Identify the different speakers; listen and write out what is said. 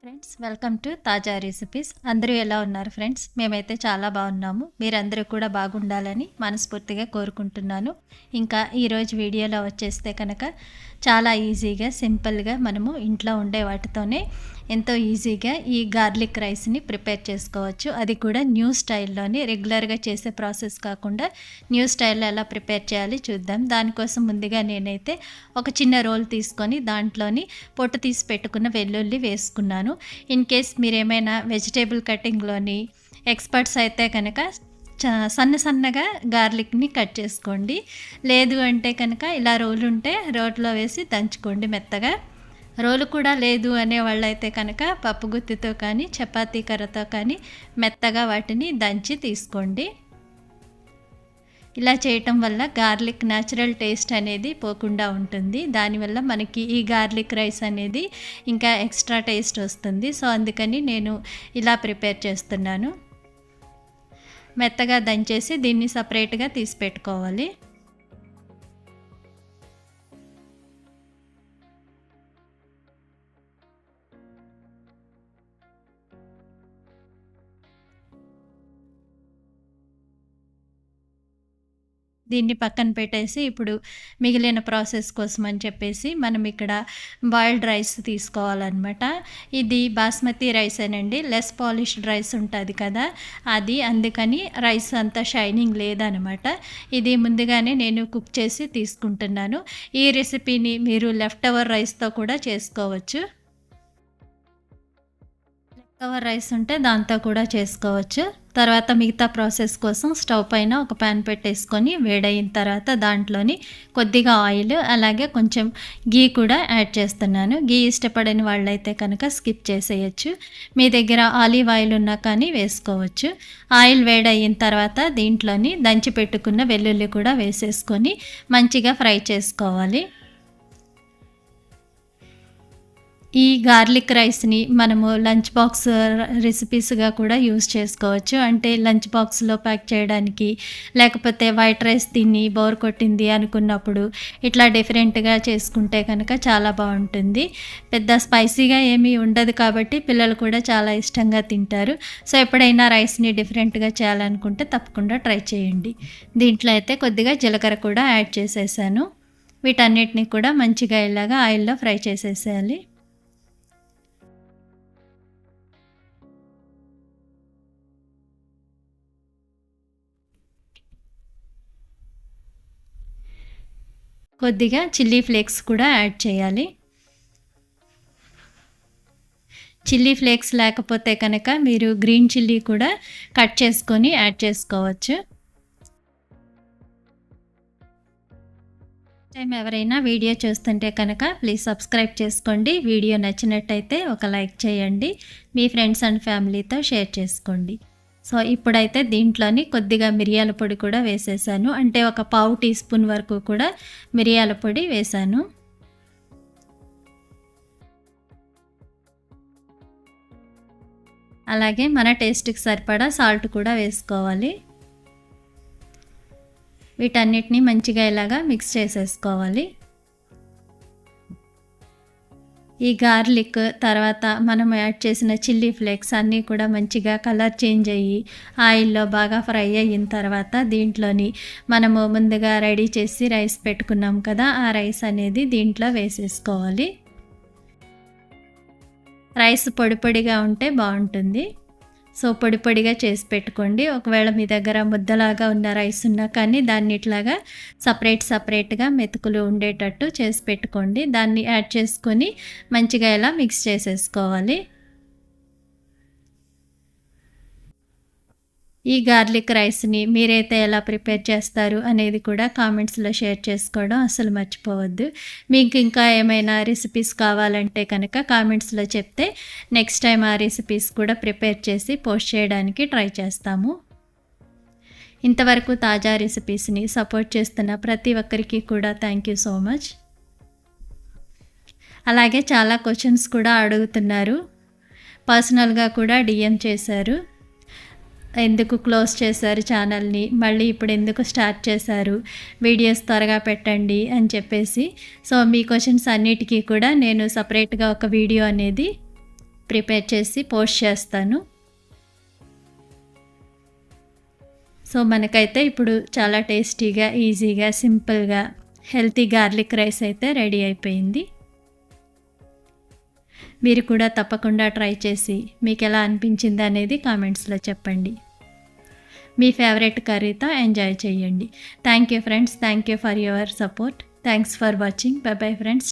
Speaker 1: Friends, welcome to తాజా recipes. అందరూ ఎలా ఉన్నారు ఫ్రెండ్స్? మేమైతే చాలా బాగున్నాము. మీరందరూ కూడా బాగుండాలని మనస్ఫూర్తిగా కోరుకుంటున్నాను. ఇంకా ఈరోజు వీడియోలో వచ్చేస్తే కనుక చాలా ఈజీగా సింపుల్గా మనము ఇంట్లో ఉండే వాటితోనే ఎంతో ఈజీగా ఈ గార్లిక్ రైస్ని ప్రిపేర్ చేసుకోవచ్చు. అది కూడా న్యూ స్టైల్లోని, రెగ్యులర్గా చేసే ప్రాసెస్ కాకుండా న్యూ స్టైల్లో ఎలా ప్రిపేర్ చేయాలి చూద్దాం. దానికోసం ముందుగా నేనైతే ఒక చిన్న రోల్ తీసుకొని దాంట్లోని పొట్టు తీసి పెట్టుకున్న వెల్లుల్లి వేసుకున్నాను. ఇన్ కేస్ మీరేమైనా వెజిటేబుల్ కటింగ్లోని ఎక్స్పర్ట్స్ అయితే కనుక సన్నగా గార్లిక్ని కట్ చేసుకోండి. లేదు అంటే కనుక ఇలా రోలు ఉంటే రోట్లో వేసి దంచుకోండి మెత్తగా. రోలు కూడా లేదు అనే వాళ్ళైతే కనుక పప్పు గుత్తితో కానీ చపాతీ కర్రతో కానీ మెత్తగా వాటిని దంచి తీసుకోండి. ఇలా చేయటం వల్ల గార్లిక్ న్యాచురల్ టేస్ట్ అనేది పోకుండా ఉంటుంది. దానివల్ల మనకి ఈ గార్లిక్ రైస్ అనేది ఇంకా ఎక్స్ట్రా టేస్ట్ వస్తుంది. సో అందుకని నేను ఇలా ప్రిపేర్ చేస్తున్నాను. మెత్తగా దంచేసి దీన్ని సపరేట్గా తీసి పెట్టుకోవాలి. దీన్ని పక్కన పెట్టేసి ఇప్పుడు మిగిలిన ప్రాసెస్ కోసం అని చెప్పేసి మనం ఇక్కడ బాయిల్డ్ రైస్ తీసుకోవాలన్నమాట. ఇది బాస్మతి రైసేనండి. లెస్ పాలిష్డ్ రైస్ ఉంటుంది కదా, అది. అందుకని రైస్ అంతా షైనింగ్ లేదనమాట. ఇది ముందుగానే నేను కుక్ చేసి తీసుకుంటున్నాను. ఈ రెసిపీని మీరు లెఫ్ట్ ఓవర్ రైస్తో కూడా చేసుకోవచ్చు. కవర్ రైస్ ఉంటే దాంతో కూడా చేసుకోవచ్చు. తర్వాత మిగతా ప్రాసెస్ కోసం స్టవ్ పైన ఒక ప్యాన్ పెట్టేసుకొని వేడయిన తర్వాత దాంట్లోని కొద్దిగా ఆయిల్, అలాగే కొంచెం గీ కూడా యాడ్ చేస్తున్నాను. గీ ఇష్టపడని వాళ్ళైతే కనుక స్కిప్ చేసేయచ్చు. మీ దగ్గర ఆలివ్ ఆయిల్ ఉన్నా కానీ వేసుకోవచ్చు. ఆయిల్ వేడయిన తర్వాత దీంట్లోని దంచి పెట్టుకున్న వెల్లుల్లి కూడా వేసేసుకొని మంచిగా ఫ్రై చేసుకోవాలి. ఈ గార్లిక్ రైస్ని మనము లంచ్ బాక్స్ రెసిపీస్గా కూడా యూస్ చేసుకోవచ్చు. అంటే లంచ్ బాక్స్లో ప్యాక్ చేయడానికి, లేకపోతే వైట్ రైస్ తిని బోర్ కొట్టింది అనుకున్నప్పుడు ఇట్లా డిఫరెంట్గా చేసుకుంటే కనుక చాలా బాగుంటుంది. పెద్ద స్పైసీగా ఏమీ ఉండదు కాబట్టి పిల్లలు కూడా చాలా ఇష్టంగా తింటారు. సో ఎప్పుడైనా రైస్ని డిఫరెంట్గా చేయాలనుకుంటే తప్పకుండా ట్రై చేయండి. దీంట్లో అయితే కొద్దిగా జీలకర్ర కూడా యాడ్ చేసేసాను. వీటన్నిటిని కూడా మంచిగా ఇలాగా ఆయిల్లో ఫ్రై చేసేసేయాలి. కొద్దిగా చిల్లీ ఫ్లేక్స్ కూడా యాడ్ చేయాలి. చిల్లీ ఫ్లేక్స్ లేకపోతే కనుక మీరు గ్రీన్ చిల్లీ కూడా కట్ చేసుకొని యాడ్ చేసుకోవచ్చు. టైం ఎవరైనా వీడియో చూస్తుంటే కనుక ప్లీజ్ సబ్స్క్రైబ్ చేసుకోండి. వీడియో నచ్చినట్టయితే ఒక లైక్ చేయండి. మీ ఫ్రెండ్స్ అండ్ ఫ్యామిలీతో షేర్ చేసుకోండి. సో ఇప్పుడైతే దీంట్లోని కొద్దిగా మిరియాల పొడి కూడా వేసేసాను. అంటే ఒక పావు టీ స్పూన్ వరకు కూడా మిరియాల పొడి వేసాను. అలాగే మన టేస్ట్కి సరిపడా సాల్ట్ కూడా వేసుకోవాలి. వీటన్నిటిని మంచిగా ఇలాగా మిక్స్ చేసేసుకోవాలి. ఈ గార్లిక్ తర్వాత మనం యాడ్ చేసిన చిల్లీ ఫ్లేక్స్ అన్నీ కూడా మంచిగా కలర్ చేంజ్ అయ్యి ఆయిల్లో బాగా ఫ్రై అయిన తర్వాత దీంట్లోని మనము ముందుగా రెడీ చేసి రైస్ పెట్టుకున్నాం కదా, ఆ రైస్ అనేది దీంట్లో వేసేసుకోవాలి. రైస్ పొడి పొడిగా ఉంటే బాగుంటుంది. సో పొడి పొడిగా చేసి పెట్టుకోండి. ఒకవేళ మీ దగ్గర ముద్దలాగా ఉన్న రైస్ ఉన్నా కానీ దాన్ని ఇట్లాగా సపరేట్గా మెతుకులు ఉండేటట్టు చేసి పెట్టుకోండి. దాన్ని యాడ్ చేసుకొని మంచిగా ఇలా మిక్స్ చేసేసుకోవాలి. ఈ గార్లిక్ రైస్ని మీరైతే ఎలా ప్రిపేర్ చేస్తారు అనేది కూడా కామెంట్స్లో షేర్ చేసుకోవడం అసలు మర్చిపోవద్దు. మీకు ఇంకా ఏమైనా రెసిపీస్ కావాలంటే కనుక కామెంట్స్లో చెప్తే నెక్స్ట్ టైం ఆ రెసిపీస్ కూడా ప్రిపేర్ చేసి పోస్ట్ చేయడానికి ట్రై చేస్తాము. ఇంతవరకు తాజా రెసిపీస్ని సపోర్ట్ చేస్తున్న ప్రతి ఒక్కరికి కూడా థ్యాంక్ యూ సో మచ్. అలాగే చాలా క్వశ్చన్స్ కూడా అడుగుతున్నారు. పర్సనల్గా కూడా డిఎం చేశారు. ఎందుకు క్లోజ్ చేశారు ఛానల్ని, మళ్ళీ ఇప్పుడు ఎందుకు స్టార్ట్ చేశారు, వీడియోస్ త్వరగా పెట్టండి అని చెప్పేసి. సో మీ క్వశ్చన్స్ అన్నిటికీ కూడా నేను సపరేట్గా ఒక వీడియో అనేది ప్రిపేర్ చేసి పోస్ట్ చేస్తాను. సో మనకైతే ఇప్పుడు చాలా టేస్టీగా, ఈజీగా, సింపుల్గా హెల్తీ గార్లిక్ రైస్ అయితే రెడీ అయిపోయింది. మీరు కూడా తప్పకుండా ట్రై చేసి మీకు ఎలా అనిపించింది అనేది కామెంట్స్లో చెప్పండి. మీ ఫేవరెట్ కర్రీతో ఎంజాయ్ చేయండి. Thank you friends. Thank you for your support. Thanks for watching. By bye friends.